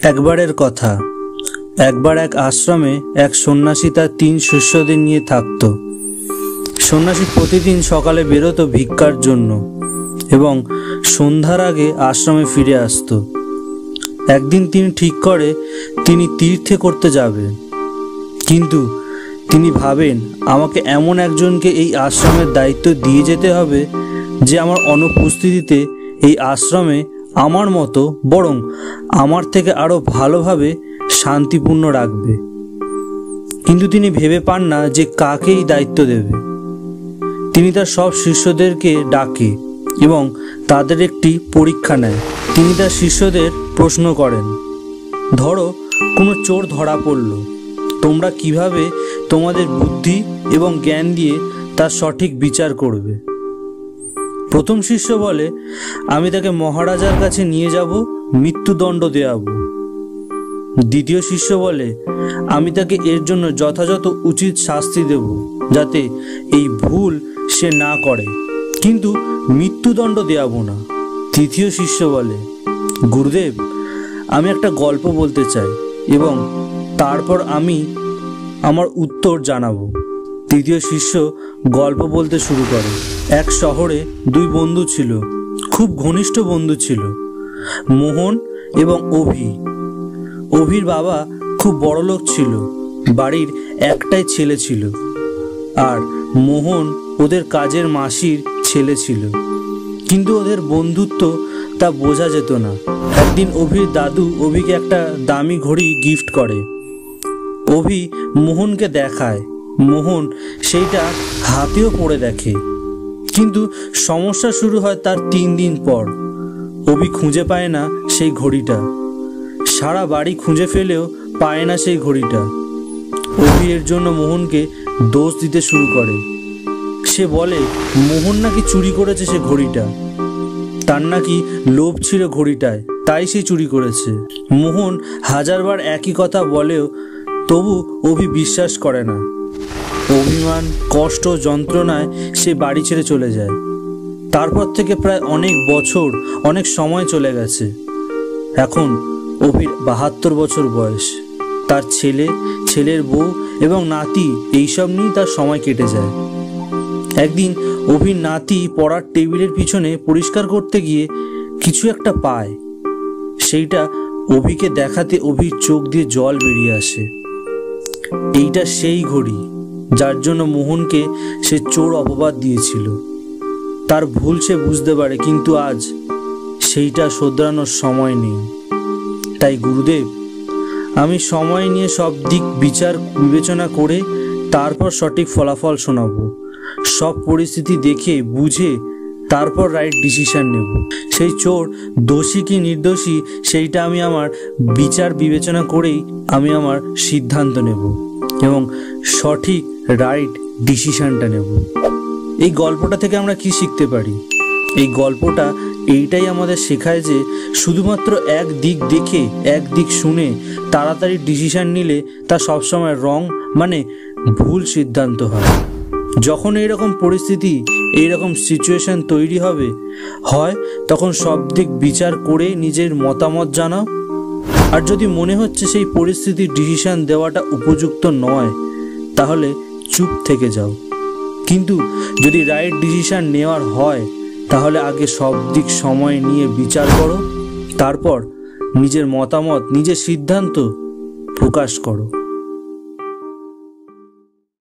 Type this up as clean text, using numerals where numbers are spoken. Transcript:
একবারের কথা। একবার এক আশ্রমে এক সন্ন্যাসী তার 3 শিষ্যদের নিয়ে থাকত। সন্ন্যাসী প্রতিদিন সকালে বেরোতো ভিক্ষার জন্য এবং সন্ধ্যার আগে আশ্রমে ফিরে আসতো। একদিন তিনি ঠিক করে তিনি তীর্থে করতে যাবেন, কিন্তু তিনি ভাবেন আমাকে এমন একজনকে এই আশ্রমের দায়িত্ব দিয়ে যেতে হবে যে আমার অনুপস্থিতিতে এই আশ্রমে আমার মতো বরং আমার থেকে আরও ভালোভাবে শান্তিপূর্ণ রাখবে। কিন্তু তিনি ভেবে পান না যে কাকে এই দায়িত্ব দেবে। তিনি তার সব শিষ্যদেরকে ডাকে এবং তাদের একটি পরীক্ষা নেয়। তিনি তার শিষ্যদের প্রশ্ন করেন, ধরো কোনো চোর ধরা পড়ল, তোমরা কিভাবে তোমাদের বুদ্ধি এবং জ্ঞান দিয়ে তার সঠিক বিচার করবে? প্রথম শিষ্য বলে, আমি তাকে মহারাজার কাছে নিয়ে যাব, মৃত্যুদণ্ড দেওয়াবো। দ্বিতীয় শিষ্য বলে, আমি তাকে এর জন্য যথাযথ উচিত শাস্তি দেব যাতে এই ভুল সে না করে, কিন্তু মৃত্যুদণ্ড দেওয়াবো না। তৃতীয় শিষ্য বলে, গুরুদেব, আমি একটা গল্প বলতে চাই এবং তারপর আমি আমার উত্তর জানাবো। তৃতীয় শিষ্য গল্প বলতে শুরু করে। এক শহরে 2 বন্ধু ছিল, খুব ঘনিষ্ঠ বন্ধু ছিল, মোহন এবং অভি। অভির বাবা খুব বড়লোক ছিল, বাড়ির একটাই ছেলে ছিল, আর মোহন ওদের কাজের মাসির ছেলে ছিল। কিন্তু ওদের বন্ধুত্ব তা বোঝা যেত না। একদিন অভির দাদু অভিকে একটা দামি ঘড়ি গিফট করে। অভি মোহনকে দেখায়। মোহন সেইটা হাতেও পরে দেখে, কিন্তু সমস্যা শুরু হয় তার 3 দিন পর। অভি খুঁজে পায় না সেই ঘড়িটা। সারা বাড়ি খুঁজে ফেলেও পায় না সেই ঘড়িটা। অভি এর জন্য মোহনকে দোষ দিতে শুরু করে। সে বলে মোহন নাকি চুরি করেছে সে ঘড়িটা, তার নাকি লোভ ছিল ঘড়িটায়, তাই সে চুরি করেছে। মোহন হাজারবার একই কথা বলেও তবু অভি বিশ্বাস করে না। অভিমান, কষ্ট, যন্ত্রণায় সে বাড়ি ছেড়ে চলে যায়। তারপর থেকে প্রায় অনেক বছর, অনেক সময় চলে গেছে। এখন অভির 72 বছর বয়স। তার ছেলে, ছেলের বউ এবং নাতি এইসব নিয়েই তার সময় কেটে যায়। একদিন অভির নাতি পড়ার টেবিলের পিছনে পরিষ্কার করতে গিয়ে কিছু একটা পায়। সেইটা অভিকে দেখাতে অভির চোখ দিয়ে জল বেরিয়ে আসে। এইটা সেই ঘড়ি যার জন্য মোহনকে সে চোর অপবাদ দিয়েছিল। তার ভুল সে বুঝতে পারে, কিন্তু আজ সেইটা শোধরানোর সময় নেই। তাই গুরুদেব, আমি সময় নিয়ে সব দিক বিচার বিবেচনা করে তারপর সঠিক ফলাফল শোনাবো। সব পরিস্থিতি দেখে বুঝে তারপর রাইট ডিসিশন নেব। সেই চোর দোষী কি নির্দোষী সেইটা আমি আমার বিচার বিবেচনা করেই আমি আমার সিদ্ধান্ত নেব এবং সঠিক রাইট ডিসিশনটা নেব। এই গল্পটা থেকে আমরা কি শিখতে পারি? এই গল্পটা এইটাই আমাদের শেখায় যে শুধুমাত্র এক দিক দেখে, এক দিক শুনে তাড়াতাড়ি ডিসিশন নিলে তা সবসময় রং মানে ভুল সিদ্ধান্ত হয়। যখন এইরকম পরিস্থিতি, এইরকম সিচুয়েশন তৈরি হবে হয়, তখন সব দিক বিচার করে নিজের মতামত জানাও। আর যদি মনে হচ্ছে সেই পরিস্থিতির ডিসিশন দেওয়াটা উপযুক্ত নয়, তাহলে চুপ থেকে যাও। কিন্তু যদি রাইট ডিসিশন নেওয়ার হয়, তাহলে আগে সব দিক সময় নিয়ে বিচার করো, তারপর নিজের মতামত, নিজের সিদ্ধান্ত প্রকাশ করো।